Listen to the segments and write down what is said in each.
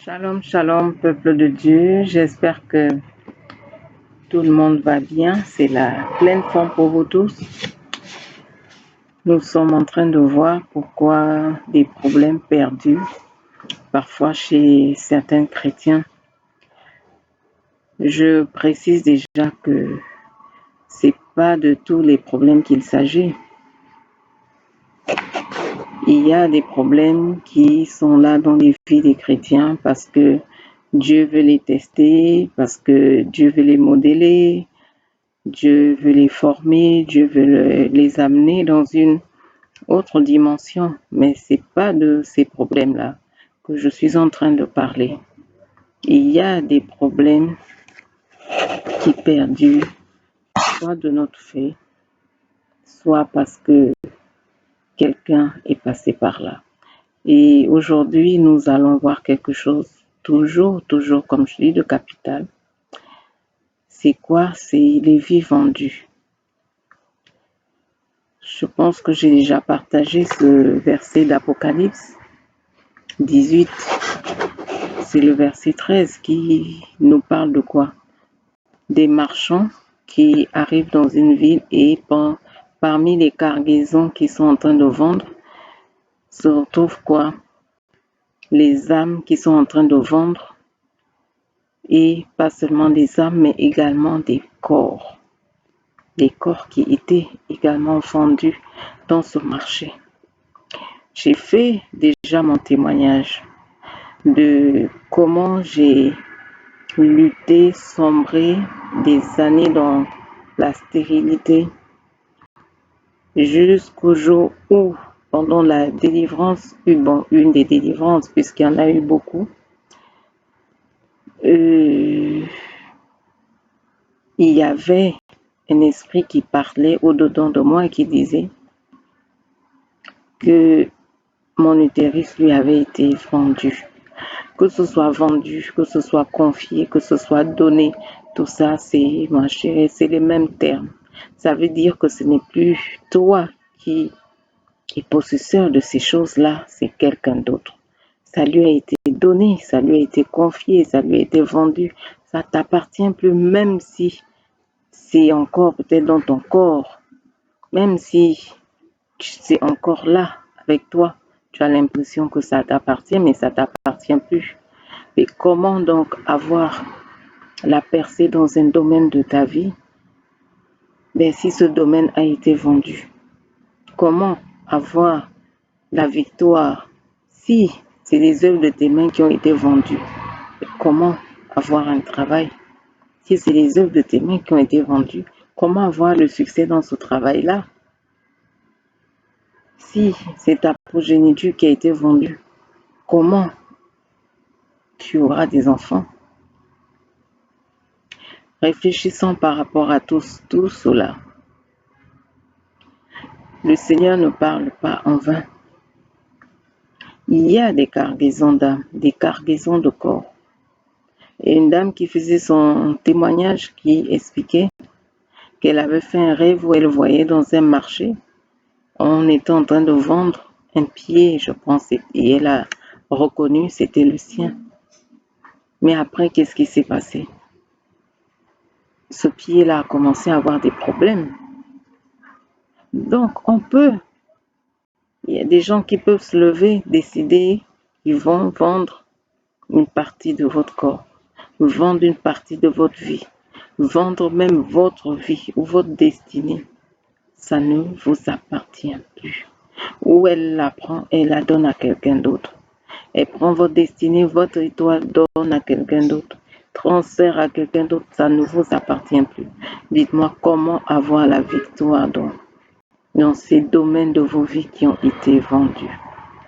Shalom, shalom, peuple de Dieu. J'espère que tout le monde va bien. C'est la pleine forme pour vous tous. Nous sommes en train de voir pourquoi des problèmes perdus, parfois chez certains chrétiens. Je précise déjà que c'est pas de tous les problèmes qu'il s'agit. Il y a des problèmes qui sont là dans les vies des chrétiens parce que Dieu veut les tester, parce que Dieu veut les modeler, Dieu veut les former, Dieu veut les amener dans une autre dimension. Mais c'est pas de ces problèmes-là que je suis en train de parler. Il y a des problèmes qui perdurent, soit de notre fait, soit parce que quelqu'un est passé par là. Et aujourd'hui, nous allons voir quelque chose toujours, comme je dis, de capital. C'est quoi? C'est les vies vendues. Je pense que j'ai déjà partagé ce verset d'Apocalypse 18. C'est le verset 13 qui nous parle de quoi? Des marchands qui arrivent dans une ville et parmi les cargaisons qu'ils sont en train de vendre, se retrouvent quoi? Les âmes qui sont en train de vendre, et pas seulement des âmes, mais également des corps qui étaient également vendus dans ce marché. J'ai fait déjà mon témoignage de comment j'ai lutté, sombré des années dans la stérilité jusqu'au jour où, pendant la délivrance, une des délivrances, puisqu'il y en a eu beaucoup, il y avait un esprit qui parlait au-dedans de moi et qui disait que mon utérus lui avait été vendu. Que ce soit vendu, que ce soit confié, que ce soit donné, tout ça, c'est, ma chérie, c'est les mêmes termes. Ça veut dire que ce n'est plus toi qui es possesseur de ces choses-là, c'est quelqu'un d'autre. Ça lui a été donné, ça lui a été confié, ça lui a été vendu. Ça t'appartient plus, même si c'est encore peut-être dans ton corps, même si c'est encore là avec toi. Tu as l'impression que ça t'appartient, mais ça t'appartient plus. Et comment donc avoir la percée dans un domaine de ta vie, si ce domaine a été vendu? Comment avoir la victoire si c'est les œuvres de tes mains qui ont été vendues? Comment avoir un travail si c'est les œuvres de tes mains qui ont été vendues? Comment avoir le succès dans ce travail-là si c'est ta progéniture qui a été vendue? Comment tu auras des enfants? Réfléchissons par rapport à tout cela. Le Seigneur ne parle pas en vain. Il y a des cargaisons d'âmes, des cargaisons de corps. Et une dame qui faisait son témoignage, qui expliquait qu'elle avait fait un rêve où elle voyait dans un marché, on était en train de vendre un pied, je pense, et elle a reconnu c'était le sien. Mais après, qu'est-ce qui s'est passé? Ce pied-là a commencé à avoir des problèmes. Donc, il y a des gens qui peuvent se lever, décider qu'ils vont vendre une partie de votre corps, vendre une partie de votre vie, vendre même votre vie ou votre destinée. Ça ne vous appartient plus. Ou elle la prend et la donne à quelqu'un d'autre. Elle prend votre destinée, votre étoile, donne à quelqu'un d'autre. Transfère à quelqu'un d'autre, ça ne vous appartient plus. Dites-moi comment avoir la victoire dans ces domaines de vos vies qui ont été vendus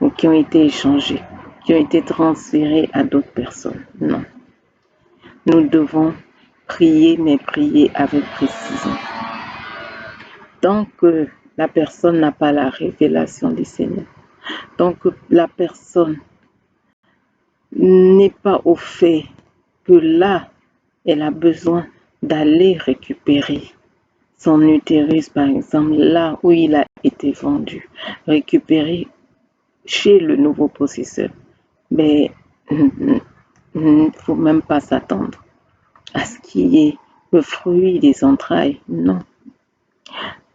ou qui ont été échangés, qui ont été transférés à d'autres personnes. Non. Nous devons prier, mais prier avec précision. Tant que la personne n'a pas la révélation du Seigneur, tant que la personne n'est pas au fait que là, elle a besoin d'aller récupérer son utérus, par exemple, là où il a été vendu, récupérer chez le nouveau possesseur. Mais Il ne faut même pas s'attendre à ce qui est le fruit des entrailles. Non.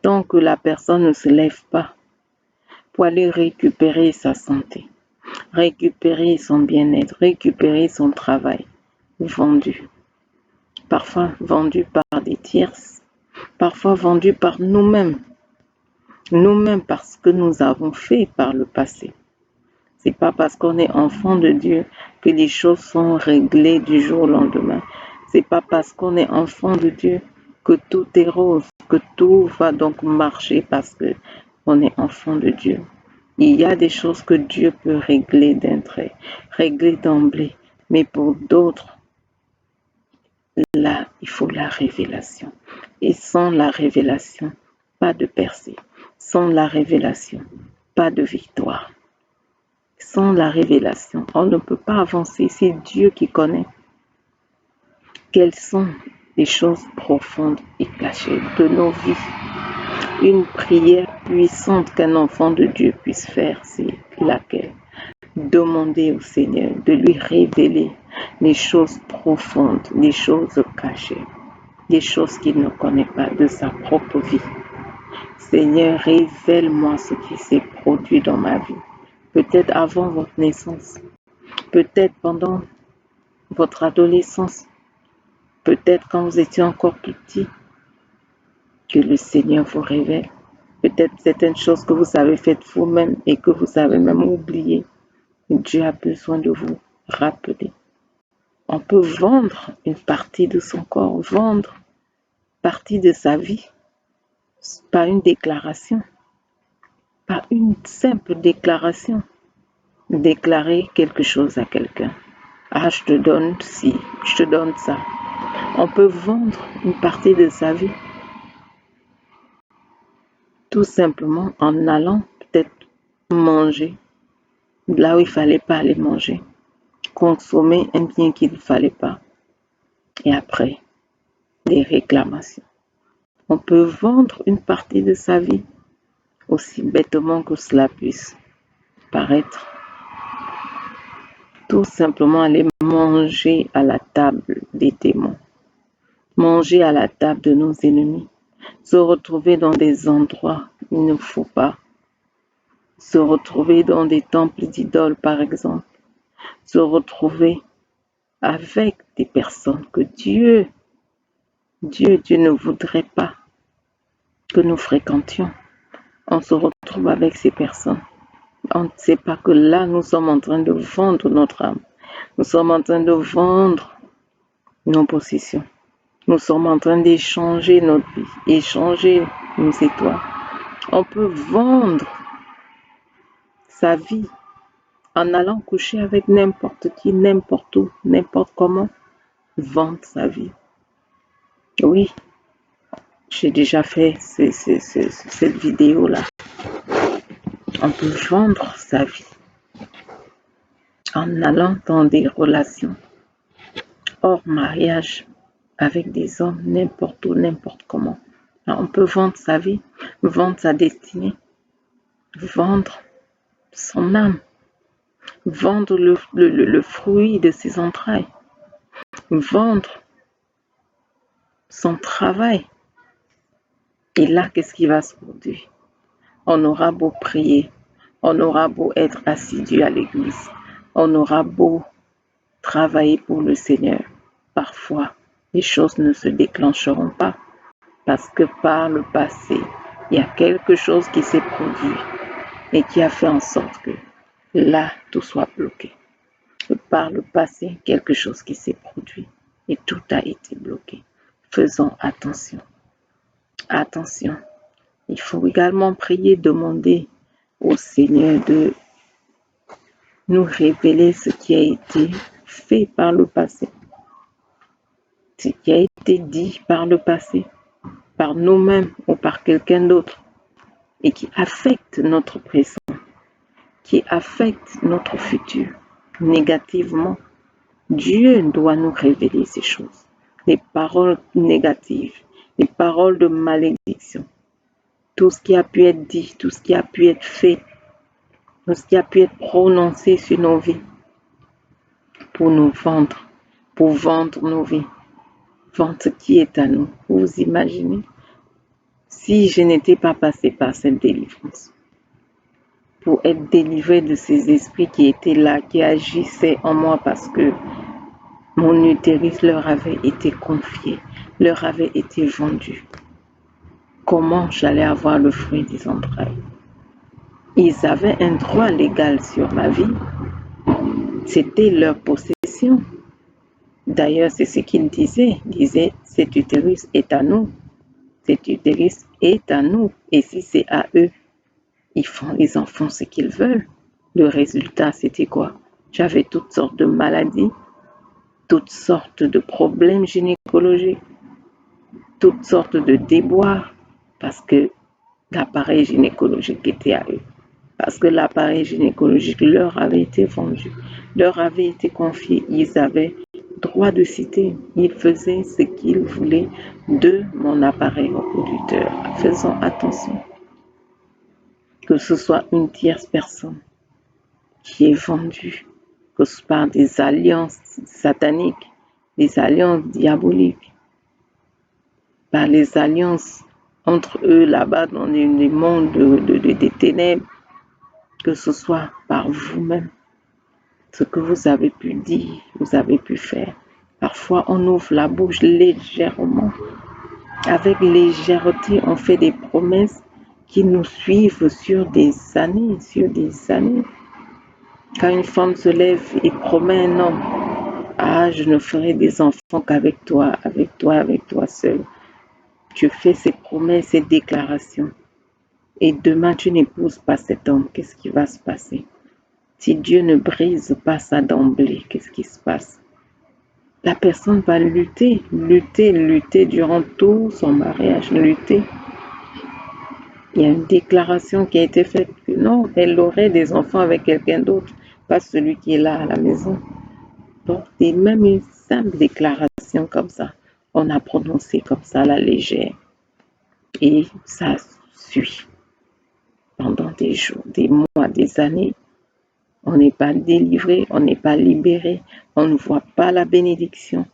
Tant que la personne ne se lève pas pour aller récupérer sa santé, récupérer son bien-être, récupérer son travail vendu, parfois vendu par des tierces, parfois vendu par nous-mêmes parce que nous avons fait par le passé. C'est pas parce qu'on est enfant de Dieu que les choses sont réglées du jour au lendemain. C'est pas parce qu'on est enfant de Dieu que tout est rose, que tout va donc marcher parce que on est enfant de Dieu. Il y a des choses que Dieu peut régler d'un trait, régler d'emblée, mais pour d'autres, là, il faut la révélation. Et sans la révélation, pas de percée. Sans la révélation, pas de victoire. Sans la révélation, on ne peut pas avancer. C'est Dieu qui connaît quelles sont les choses profondes et cachées de nos vies. Une prière puissante qu'un enfant de Dieu puisse faire, c'est laquelle? Demander au Seigneur de lui révéler les choses profondes, les choses cachées, les choses qu'il ne connaît pas de sa propre vie. Seigneur, révèle-moi ce qui s'est produit dans ma vie. Peut-être avant votre naissance, peut-être pendant votre adolescence, peut-être quand vous étiez encore plus petit, que le Seigneur vous révèle. Peut-être certaines choses que vous avez faites vous-même et que vous avez même oublié. Dieu a besoin de vous rappeler. On peut vendre une partie de son corps, vendre une partie de sa vie, pas une déclaration, pas une simple déclaration. Déclarer quelque chose à quelqu'un. Ah, je te donne ci, je te donne ça. On peut vendre une partie de sa vie tout simplement en allant peut-être manger là où il ne fallait pas aller manger, consommer un bien qu'il ne fallait pas, et après, des réclamations. On peut vendre une partie de sa vie, aussi bêtement que cela puisse paraître. Tout simplement aller manger à la table des démons, manger à la table de nos ennemis, se retrouver dans des endroits où il ne faut pas, se retrouver dans des temples d'idoles par exemple, se retrouver avec des personnes que Dieu ne voudrait pas que nous fréquentions. On se retrouve avec ces personnes. On ne sait pas que là, nous sommes en train de vendre notre âme. Nous sommes en train de vendre nos possessions. Nous sommes en train d'échanger notre vie, échanger nos étoiles. On peut vendre sa vie en allant coucher avec n'importe qui, n'importe où, n'importe comment. Vendre sa vie. Oui, j'ai déjà fait cette vidéo-là. On peut vendre sa vie en allant dans des relations hors mariage avec des hommes, n'importe où, n'importe comment. Alors, on peut vendre sa vie, vendre sa destinée, vendre son âme, vendre le fruit de ses entrailles, vendre son travail. Et là, qu'est-ce qui va se produire? On aura beau prier, on aura beau être assidu à l'église, on aura beau travailler pour le Seigneur. Parfois, les choses ne se déclencheront pas parce que par le passé, il y a quelque chose qui s'est produit et qui a fait en sorte que là, tout soit bloqué. Par le passé, quelque chose qui s'est produit et tout a été bloqué. Faisons attention. Attention. Il faut également prier, demander au Seigneur de nous révéler ce qui a été fait par le passé, ce qui a été dit par le passé, par nous-mêmes ou par quelqu'un d'autre, et qui affecte notre présent, qui affecte notre futur négativement. Dieu doit nous révéler ces choses, les paroles négatives, les paroles de malédiction, tout ce qui a pu être dit, tout ce qui a pu être fait, tout ce qui a pu être prononcé sur nos vies, pour nous vendre, pour vendre nos vies. Vendre ce qui est à nous. Vous imaginez? Si je n'étais pas passée par cette délivrance, pour être délivrée de ces esprits qui étaient là, qui agissaient en moi parce que mon utérus leur avait été confié, leur avait été vendu. Comment j'allais avoir le fruit des entrailles? Ils avaient un droit légal sur ma vie. C'était leur possession. D'ailleurs, c'est ce qu'ils disaient. Ils disaient, cet utérus est à nous. Cet utérus est à nous. Et si c'est à eux, ils en font ce qu'ils veulent. Le résultat, c'était quoi? J'avais toutes sortes de maladies, toutes sortes de problèmes gynécologiques, toutes sortes de déboires, parce que l'appareil gynécologique était à eux. Parce que l'appareil gynécologique leur avait été vendu, leur avait été confié. Ils avaient droit de citer. Ils faisaient ce qu'ils voulaient de mon appareil reproducteur. Faisons attention. Que ce soit une tierce personne qui est vendue, que ce soit par des alliances sataniques, des alliances diaboliques, par les alliances entre eux là-bas dans les mondes des ténèbres, que ce soit par vous-même, ce que vous avez pu dire, vous avez pu faire. Parfois, on ouvre la bouche légèrement. Avec légèreté, on fait des promesses qui nous suivent sur des années, sur des années. Quand une femme se lève et promet un homme, ah, je ne ferai des enfants qu'avec toi, avec toi, avec toi seul. Tu fais ces promesses, ces déclarations. Et demain, tu n'épouses pas cet homme. Qu'est-ce qui va se passer? Si Dieu ne brise pas ça d'emblée, qu'est-ce qui se passe? La personne va lutter, lutter, lutter durant tout son mariage, lutter. Il y a une déclaration qui a été faite que non, elle aurait des enfants avec quelqu'un d'autre, pas celui qui est là à la maison. Donc, c'est même une simple déclaration comme ça. On a prononcé comme ça à la légère. Et ça suit pendant des jours, des mois, des années. On n'est pas délivré, on n'est pas libéré, on ne voit pas la bénédiction.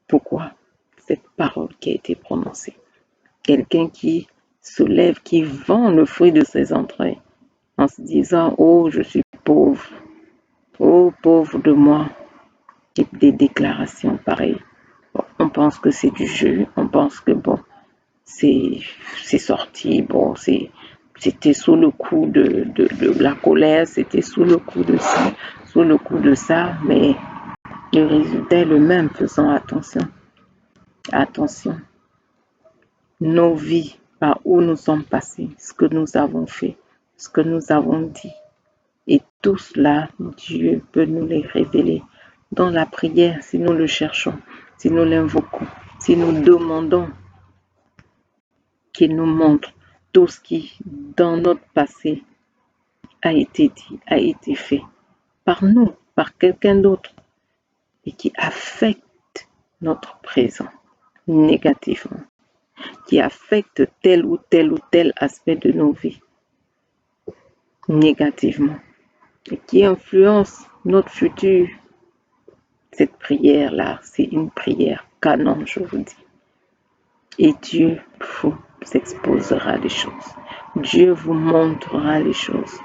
Pourquoi? Cette parole qui a été prononcée. Quelqu'un qui se lève, qui vend le fruit de ses entrailles en se disant « Oh, je suis pauvre, oh, pauvre de moi ». Et des déclarations pareilles. Bon, on pense que c'est du jeu, on pense que bon, c'est sorti, bon, c'était sous le coup de la colère, c'était sous le coup de ci, sous le coup de ça, mais le résultat est le même. Faisons attention. Attention. Nos vies, par où nous sommes passés, ce que nous avons fait, ce que nous avons dit. Et tout cela, Dieu peut nous les révéler dans la prière si nous le cherchons, si nous l'invoquons, si nous demandons qu'il nous montre tout ce qui, dans notre passé, a été dit, a été fait par nous, par quelqu'un d'autre, et qui affecte notre présent négativement, qui affecte tel ou tel aspect de nos vies négativement, et qui influence notre futur. Cette prière-là, c'est une prière canon, je vous dis. Et Dieu vous exposera les choses. Dieu vous montrera les choses.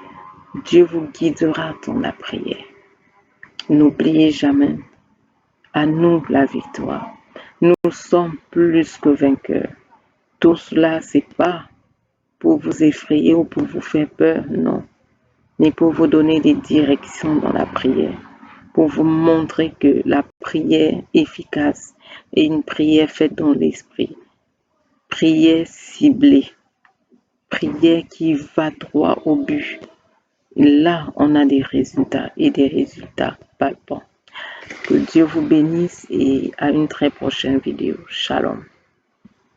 Dieu vous guidera dans la prière. N'oubliez jamais, à nous la victoire. Nous sommes plus que vainqueurs. Tout cela, c'est pas pour vous effrayer ou pour vous faire peur, non, mais pour vous donner des directions dans la prière, pour vous montrer que la prière efficace est une prière faite dans l'esprit, prière ciblée, prière qui va droit au but. Et là, on a des résultats et des résultats palpants. Que Dieu vous bénisse et à une très prochaine vidéo. Shalom.